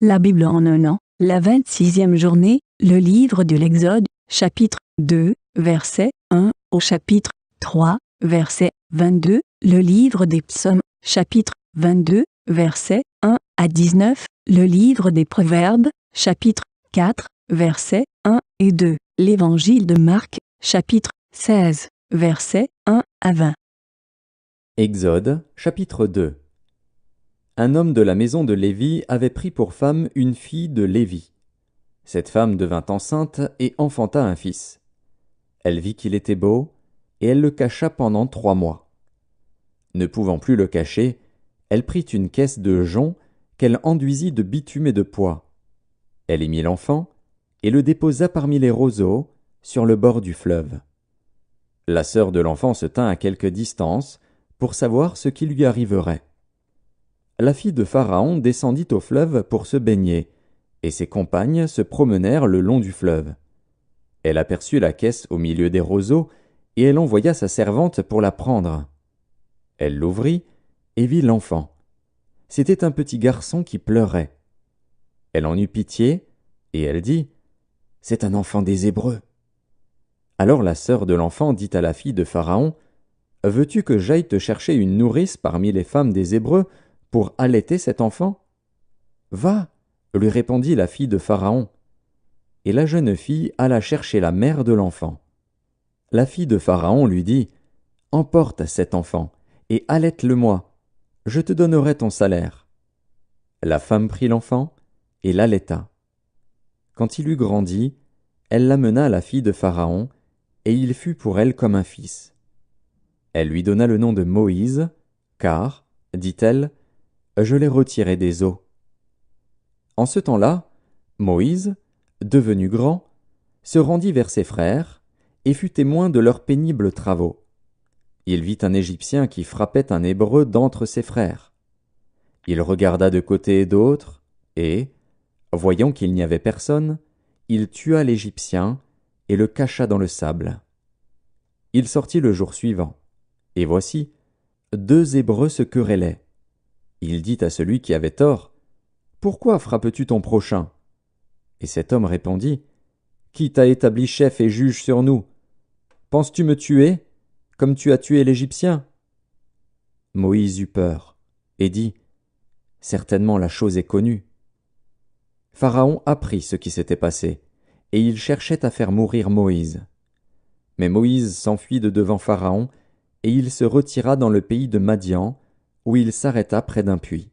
La Bible en un an, la 26e journée, le livre de l'Exode, chapitre 2, verset 1 au chapitre 3, verset 22, le livre des Psaumes, chapitre 22, verset 1 à 19, le livre des Proverbes, chapitre 4, versets 1 et 2, l'évangile de Marc, chapitre 16, versets 1 à 20. Exode, chapitre 2. Un homme de la maison de Lévi avait pris pour femme une fille de Lévi. Cette femme devint enceinte et enfanta un fils. Elle vit qu'il était beau, et elle le cacha pendant 3 mois. Ne pouvant plus le cacher, elle prit une caisse de jonc qu'elle enduisit de bitume et de poix. Elle y mit l'enfant, et le déposa parmi les roseaux, sur le bord du fleuve. La sœur de l'enfant se tint à quelque distance, pour savoir ce qui lui arriverait. La fille de Pharaon descendit au fleuve pour se baigner, et ses compagnes se promenèrent le long du fleuve. Elle aperçut la caisse au milieu des roseaux, et elle envoya sa servante pour la prendre. Elle l'ouvrit, et vit l'enfant. C'était un petit garçon qui pleurait. Elle en eut pitié, et elle dit, « C'est un enfant des Hébreux. » Alors la sœur de l'enfant dit à la fille de Pharaon, « Veux-tu que j'aille te chercher une nourrice parmi les femmes des Hébreux pour allaiter cet enfant ?» « Va, » lui répondit la fille de Pharaon. Et la jeune fille alla chercher la mère de l'enfant. La fille de Pharaon lui dit, « Emporte cet enfant, et allaite-le-moi, je te donnerai ton salaire. » La femme prit l'enfant, et l'allaita. Quand il eut grandi, elle l'amena à la fille de Pharaon, et il fut pour elle comme un fils. Elle lui donna le nom de Moïse, car, dit-elle, je l'ai retiré des eaux. En ce temps-là, Moïse, devenu grand, se rendit vers ses frères, et fut témoin de leurs pénibles travaux. Il vit un Égyptien qui frappait un Hébreu d'entre ses frères. Il regarda de côté et d'autre, et, voyant qu'il n'y avait personne, il tua l'Égyptien et le cacha dans le sable. Il sortit le jour suivant, et voici, 2 Hébreux se querellaient. Il dit à celui qui avait tort, « Pourquoi frappes-tu ton prochain ?» Et cet homme répondit, « Qui t'a établi chef et juge sur nous? Penses-tu me tuer, comme tu as tué l'Égyptien ?» Moïse eut peur, et dit, « Certainement la chose est connue. » Pharaon apprit ce qui s'était passé, et il cherchait à faire mourir Moïse. Mais Moïse s'enfuit de devant Pharaon, et il se retira dans le pays de Madian, où il s'arrêta près d'un puits.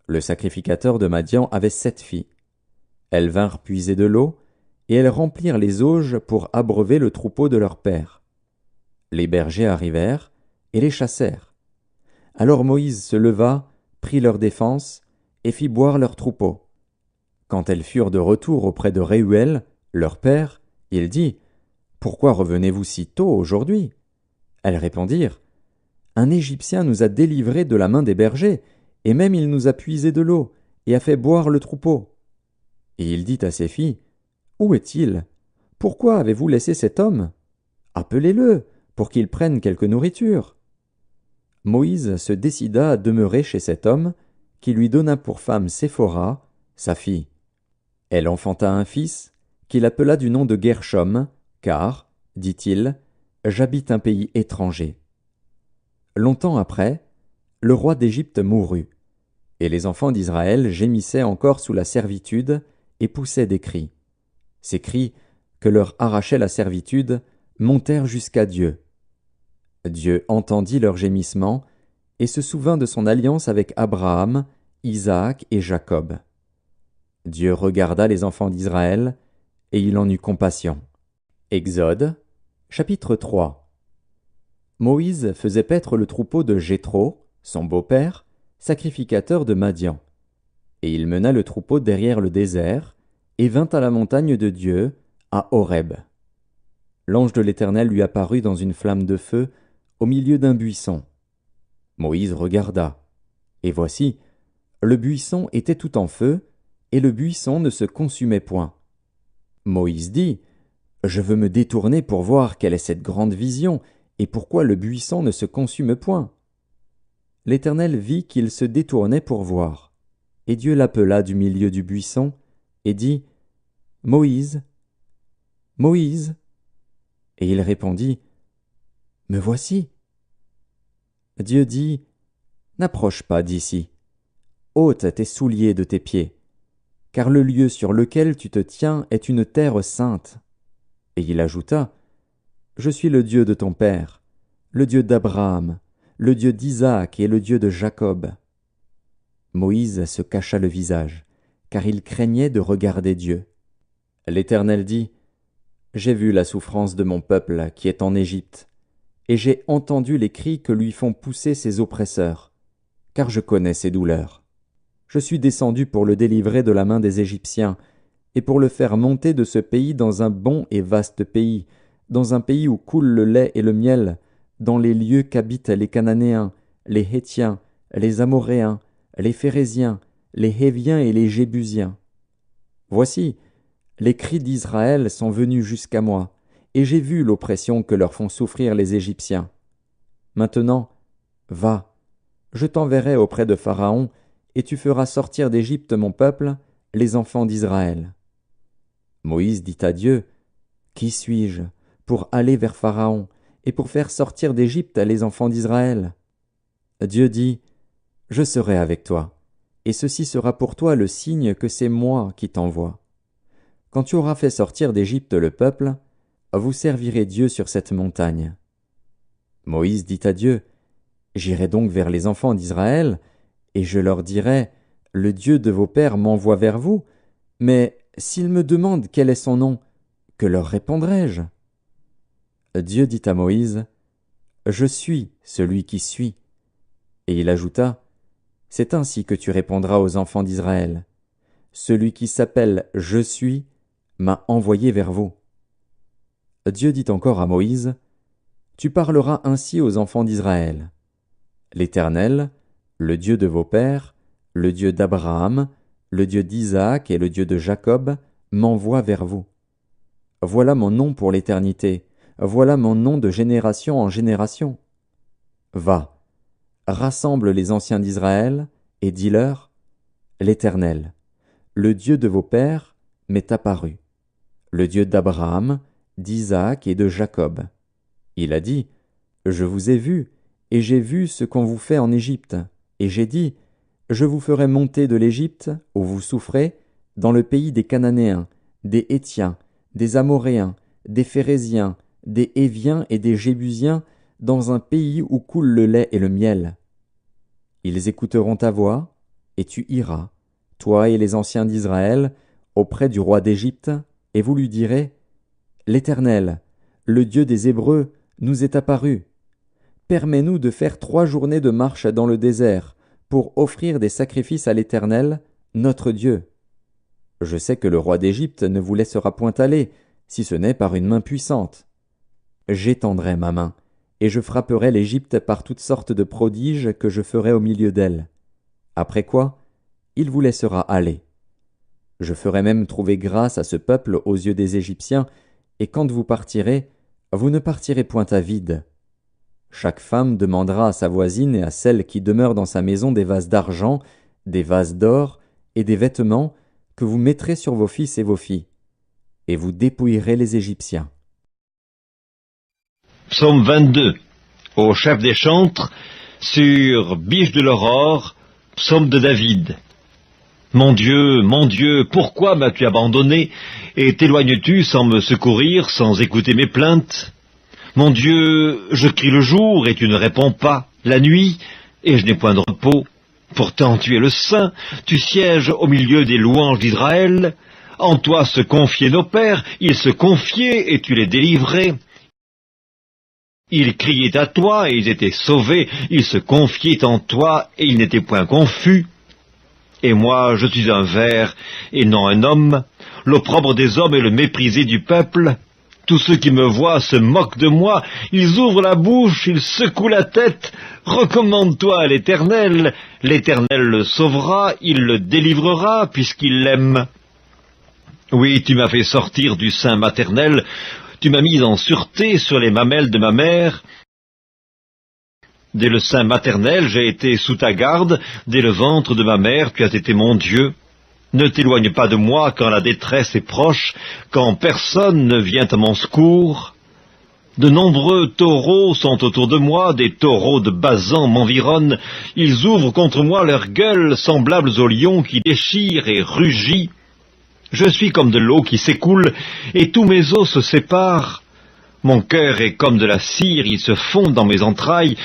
Le sacrificateur de Madian avait 7 filles. Elles vinrent puiser de l'eau, et elles remplirent les auges pour abreuver le troupeau de leur père. Les bergers arrivèrent, et les chassèrent. Alors Moïse se leva, prit leur défense, et fit boire leur troupeau. Quand elles furent de retour auprès de Réuel, leur père, il dit, « Pourquoi revenez-vous si tôt aujourd'hui ?» Elles répondirent, « Un Égyptien nous a délivrés de la main des bergers, et même il nous a puisé de l'eau, et a fait boire le troupeau. » Et il dit à ses filles, « Où est-il? Pourquoi avez-vous laissé cet homme? Appelez-le, pour qu'il prenne quelque nourriture. » Moïse se décida à demeurer chez cet homme, qui lui donna pour femme Séphora, sa fille. Elle enfanta un fils, qu'il appela du nom de Guershom, car, dit-il, j'habite un pays étranger. Longtemps après, le roi d'Égypte mourut, et les enfants d'Israël gémissaient encore sous la servitude et poussaient des cris. Ces cris, que leur arrachait la servitude, montèrent jusqu'à Dieu. Dieu entendit leurs gémissements et se souvint de son alliance avec Abraham, Isaac et Jacob. Dieu regarda les enfants d'Israël, et il en eut compassion. Exode, chapitre 3. Moïse faisait paître le troupeau de Jéthro, son beau-père, sacrificateur de Madian. Et il mena le troupeau derrière le désert, et vint à la montagne de Dieu, à Horeb. L'ange de l'Éternel lui apparut dans une flamme de feu, au milieu d'un buisson. Moïse regarda, et voici, le buisson était tout en feu, et le buisson ne se consumait point. Moïse dit, « Je veux me détourner pour voir quelle est cette grande vision, et pourquoi le buisson ne se consume point. » L'Éternel vit qu'il se détournait pour voir. Et Dieu l'appela du milieu du buisson, et dit, « Moïse, Moïse !» Et il répondit, « Me voici. » Dieu dit, « N'approche pas d'ici. Ôte tes souliers de tes pieds, car le lieu sur lequel tu te tiens est une terre sainte. » Et il ajouta, « Je suis le Dieu de ton père, le Dieu d'Abraham, le Dieu d'Isaac et le Dieu de Jacob. » Moïse se cacha le visage, car il craignait de regarder Dieu. L'Éternel dit, « J'ai vu la souffrance de mon peuple qui est en Égypte, et j'ai entendu les cris que lui font pousser ses oppresseurs, car je connais ses douleurs. Je suis descendu pour le délivrer de la main des Égyptiens, et pour le faire monter de ce pays dans un bon et vaste pays, dans un pays où coule le lait et le miel, dans les lieux qu'habitent les Cananéens, les Hétiens, les Amoréens, les Phéréziens, les Héviens et les Jébusiens. Voici, les cris d'Israël sont venus jusqu'à moi, et j'ai vu l'oppression que leur font souffrir les Égyptiens. Maintenant, va, je t'enverrai auprès de Pharaon, et tu feras sortir d'Égypte mon peuple, les enfants d'Israël. » Moïse dit à Dieu, « Qui suis-je pour aller vers Pharaon et pour faire sortir d'Égypte les enfants d'Israël ?» Dieu dit, « Je serai avec toi, et ceci sera pour toi le signe que c'est moi qui t'envoie. Quand tu auras fait sortir d'Égypte le peuple, vous servirez Dieu sur cette montagne. » Moïse dit à Dieu, « J'irai donc vers les enfants d'Israël, et je leur dirai, « Le Dieu de vos pères m'envoie vers vous, mais s'ils me demandent quel est son nom, que leur répondrai-je » Dieu dit à Moïse, « Je suis celui qui suis. » Et il ajouta, « C'est ainsi que tu répondras aux enfants d'Israël. Celui qui s'appelle « Je suis » m'a envoyé vers vous. » Dieu dit encore à Moïse, « Tu parleras ainsi aux enfants d'Israël. L'Éternel, le Dieu de vos pères, le Dieu d'Abraham, le Dieu d'Isaac et le Dieu de Jacob, m'envoie vers vous. Voilà mon nom pour l'éternité, voilà mon nom de génération en génération. Va, rassemble les anciens d'Israël, et dis-leur, l'Éternel, le Dieu de vos pères, m'est apparu, le Dieu d'Abraham, d'Isaac et de Jacob. Il a dit, je vous ai vu, et j'ai vu ce qu'on vous fait en Égypte, et j'ai dit, je vous ferai monter de l'Égypte, où vous souffrez, dans le pays des Cananéens, des Hétiens, des Amoréens, des Phéréziens, des Héviens et des Jébusiens, dans un pays où coule le lait et le miel. Ils écouteront ta voix, et tu iras, toi et les anciens d'Israël, auprès du roi d'Égypte, et vous lui direz, l'Éternel, le Dieu des Hébreux, nous est apparu. Permets-nous de faire 3 journées de marche dans le désert, pour offrir des sacrifices à l'Éternel, notre Dieu. Je sais que le roi d'Égypte ne vous laissera point aller, si ce n'est par une main puissante. J'étendrai ma main, et je frapperai l'Égypte par toutes sortes de prodiges que je ferai au milieu d'elle. Après quoi, il vous laissera aller. Je ferai même trouver grâce à ce peuple aux yeux des Égyptiens, et quand vous partirez, vous ne partirez point à vide. Chaque femme demandera à sa voisine et à celle qui demeure dans sa maison des vases d'argent, des vases d'or et des vêtements que vous mettrez sur vos fils et vos filles, et vous dépouillerez les Égyptiens. Psaume 22. Au chef des chantres, sur Biche de l'aurore, psaume de David. Mon Dieu, pourquoi m'as-tu abandonné, et t'éloignes-tu sans me secourir, sans écouter mes plaintes? Mon Dieu, je crie le jour, et tu ne réponds pas, la nuit, et je n'ai point de repos. Pourtant tu es le Saint, tu sièges au milieu des louanges d'Israël. En toi se confiaient nos pères, ils se confiaient, et tu les délivrais. Ils criaient à toi, et ils étaient sauvés, ils se confiaient en toi, et ils n'étaient point confus. Et moi, je suis un ver, et non un homme, l'opprobre des hommes et le méprisé du peuple. Tous ceux qui me voient se moquent de moi, ils ouvrent la bouche, ils secouent la tête. Recommande-toi à l'Éternel, l'Éternel le sauvera, il le délivrera, puisqu'il l'aime. Oui, tu m'as fait sortir du sein maternel, tu m'as mis en sûreté sur les mamelles de ma mère. Dès le sein maternel, j'ai été sous ta garde, dès le ventre de ma mère, tu as été mon Dieu. Ne t'éloigne pas de moi quand la détresse est proche, quand personne ne vient à mon secours. De nombreux taureaux sont autour de moi, des taureaux de Basan m'environnent. Ils ouvrent contre moi leurs gueules, semblables aux lions qui déchirent et rugissent. Je suis comme de l'eau qui s'écoule, et tous mes os se séparent. Mon cœur est comme de la cire, il se fond dans mes entrailles.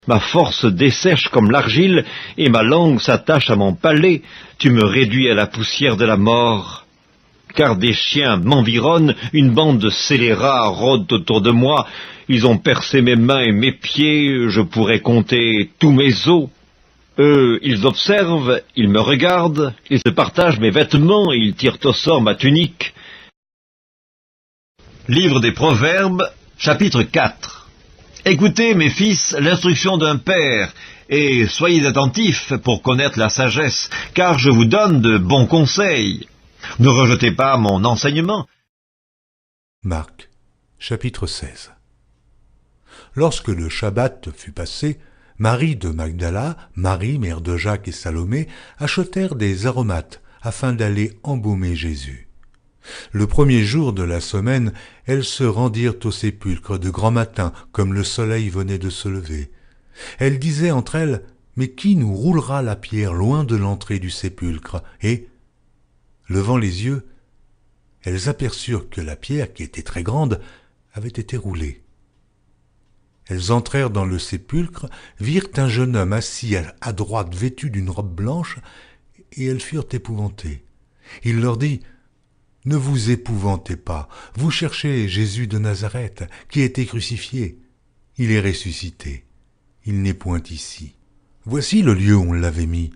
Ma force dessèche comme l'argile, et ma langue s'attache à mon palais. Tu me réduis à la poussière de la mort. Car des chiens m'environnent, une bande de scélérats rôde autour de moi. Ils ont percé mes mains et mes pieds, je pourrais compter tous mes os. Eux, ils observent, ils me regardent, ils se partagent mes vêtements et ils tirent au sort ma tunique. Livre des Proverbes, chapitre 4. Écoutez, mes fils, l'instruction d'un père, et soyez attentifs pour connaître la sagesse, car je vous donne de bons conseils. Ne rejetez pas mon enseignement. Marc, chapitre 16. Lorsque le Shabbat fut passé, Marie de Magdala, Marie, mère de Jacques et Salomé, achetèrent des aromates afin d'aller embaumer Jésus. Le premier jour de la semaine, elles se rendirent au sépulcre de grand matin, comme le soleil venait de se lever. Elles disaient entre elles, « Mais qui nous roulera la pierre loin de l'entrée du sépulcre ?» Et, levant les yeux, elles aperçurent que la pierre, qui était très grande, avait été roulée. Elles entrèrent dans le sépulcre, virent un jeune homme assis à droite vêtu d'une robe blanche, et elles furent épouvantées. Il leur dit, « Ne vous épouvantez pas, vous cherchez Jésus de Nazareth, qui a été crucifié. Il est ressuscité. Il n'est point ici. Voici le lieu où on l'avait mis.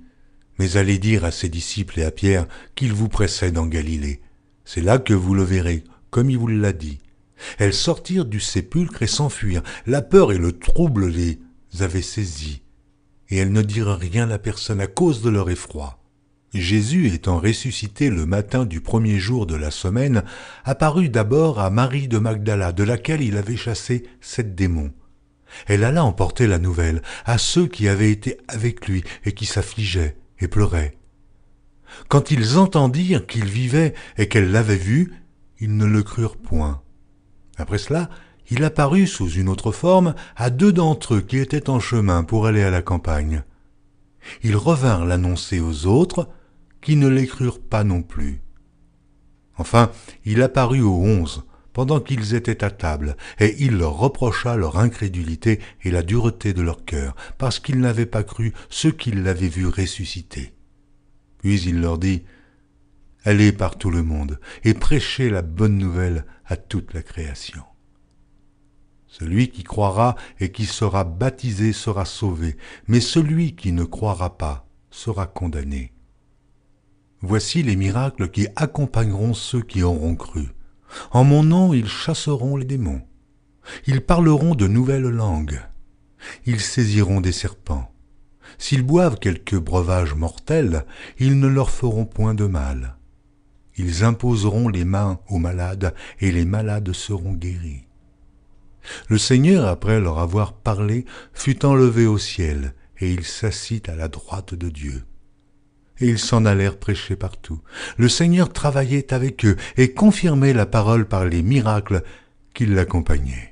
Mais allez dire à ses disciples et à Pierre qu'il vous précède en Galilée. C'est là que vous le verrez, comme il vous l'a dit. » Elles sortirent du sépulcre et s'enfuirent. La peur et le trouble les avaient saisies. Et elles ne dirent rien à personne à cause de leur effroi. Jésus, étant ressuscité le matin du premier jour de la semaine, apparut d'abord à Marie de Magdala, de laquelle il avait chassé 7 démons. Elle alla emporter la nouvelle à ceux qui avaient été avec lui et qui s'affligeaient et pleuraient. Quand ils entendirent qu'il vivait et qu'elle l'avait vu, ils ne le crurent point. Après cela, il apparut sous une autre forme à 2 d'entre eux qui étaient en chemin pour aller à la campagne. Ils revinrent l'annoncer aux autres, qui ne les crurent pas non plus. Enfin, il apparut aux 11, pendant qu'ils étaient à table, et il leur reprocha leur incrédulité et la dureté de leur cœur, parce qu'ils n'avaient pas cru ceux qui l'avaient vu ressusciter. Puis il leur dit, « Allez par tout le monde, et prêchez la bonne nouvelle à toute la création. Celui qui croira et qui sera baptisé sera sauvé, mais celui qui ne croira pas sera condamné. Voici les miracles qui accompagneront ceux qui auront cru. En mon nom, ils chasseront les démons. Ils parleront de nouvelles langues. Ils saisiront des serpents. S'ils boivent quelque breuvage mortel, ils ne leur feront point de mal. Ils imposeront les mains aux malades, et les malades seront guéris. » Le Seigneur, après leur avoir parlé, fut enlevé au ciel, et il s'assit à la droite de Dieu. Et ils s'en allèrent prêcher partout. Le Seigneur travaillait avec eux, et confirmait la parole par les miracles qui l'accompagnaient.